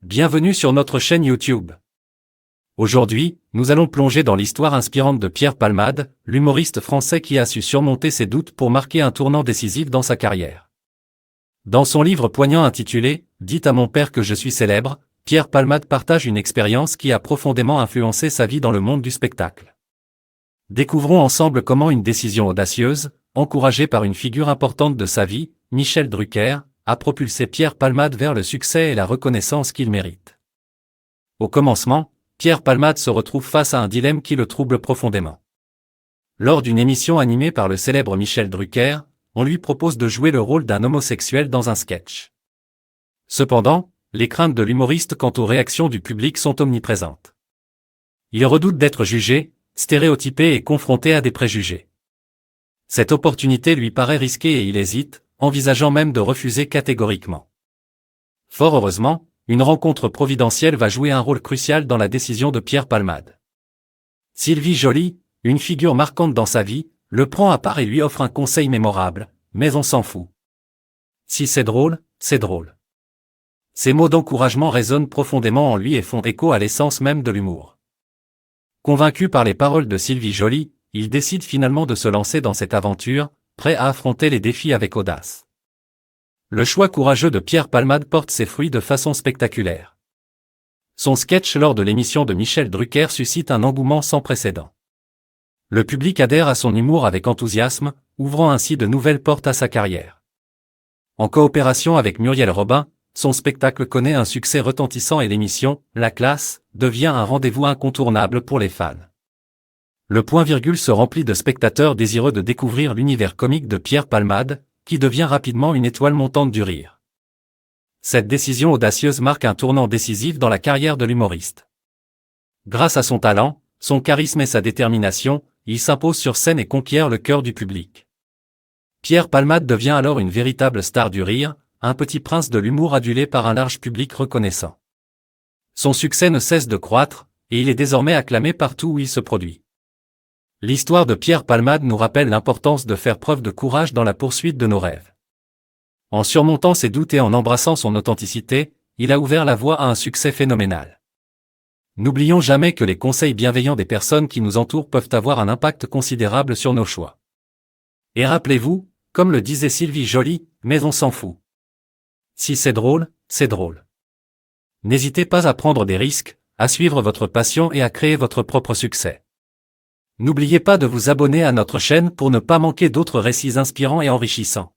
Bienvenue sur notre chaîne YouTube. Aujourd'hui, nous allons plonger dans l'histoire inspirante de Pierre Palmade, l'humoriste français qui a su surmonter ses doutes pour marquer un tournant décisif dans sa carrière. Dans son livre poignant intitulé « Dites à mon père que je suis célèbre », Pierre Palmade partage une expérience qui a profondément influencé sa vie dans le monde du spectacle. Découvrons ensemble comment une décision audacieuse, encouragée par une figure importante de sa vie, Michel Drucker, a propulsé Pierre Palmade vers le succès et la reconnaissance qu'il mérite. Au commencement, Pierre Palmade se retrouve face à un dilemme qui le trouble profondément. Lors d'une émission animée par le célèbre Michel Drucker, on lui propose de jouer le rôle d'un homosexuel dans un sketch. Cependant, les craintes de l'humoriste quant aux réactions du public sont omniprésentes. Il redoute d'être jugé, stéréotypé et confronté à des préjugés. Cette opportunité lui paraît risquée et il hésite, envisageant même de refuser catégoriquement. Fort heureusement, une rencontre providentielle va jouer un rôle crucial dans la décision de Pierre Palmade. Sylvie Joly, une figure marquante dans sa vie, le prend à part et lui offre un conseil mémorable, mais on s'en fout. Si c'est drôle, c'est drôle. Ces mots d'encouragement résonnent profondément en lui et font écho à l'essence même de l'humour. Convaincu par les paroles de Sylvie Joly, il décide finalement de se lancer dans cette aventure, prêt à affronter les défis avec audace. Le choix courageux de Pierre Palmade porte ses fruits de façon spectaculaire. Son sketch lors de l'émission de Michel Drucker suscite un engouement sans précédent. Le public adhère à son humour avec enthousiasme, ouvrant ainsi de nouvelles portes à sa carrière. En coopération avec Muriel Robin, son spectacle connaît un succès retentissant et l'émission, La Classe, devient un rendez-vous incontournable pour les fans. Le point-virgule se remplit de spectateurs désireux de découvrir l'univers comique de Pierre Palmade, qui devient rapidement une étoile montante du rire. Cette décision audacieuse marque un tournant décisif dans la carrière de l'humoriste. Grâce à son talent, son charisme et sa détermination, il s'impose sur scène et conquiert le cœur du public. Pierre Palmade devient alors une véritable star du rire, un petit prince de l'humour adulé par un large public reconnaissant. Son succès ne cesse de croître, et il est désormais acclamé partout où il se produit. L'histoire de Pierre Palmade nous rappelle l'importance de faire preuve de courage dans la poursuite de nos rêves. En surmontant ses doutes et en embrassant son authenticité, il a ouvert la voie à un succès phénoménal. N'oublions jamais que les conseils bienveillants des personnes qui nous entourent peuvent avoir un impact considérable sur nos choix. Et rappelez-vous, comme le disait Sylvie Joly, mais on s'en fout. Si c'est drôle, c'est drôle. N'hésitez pas à prendre des risques, à suivre votre passion et à créer votre propre succès. N'oubliez pas de vous abonner à notre chaîne pour ne pas manquer d'autres récits inspirants et enrichissants.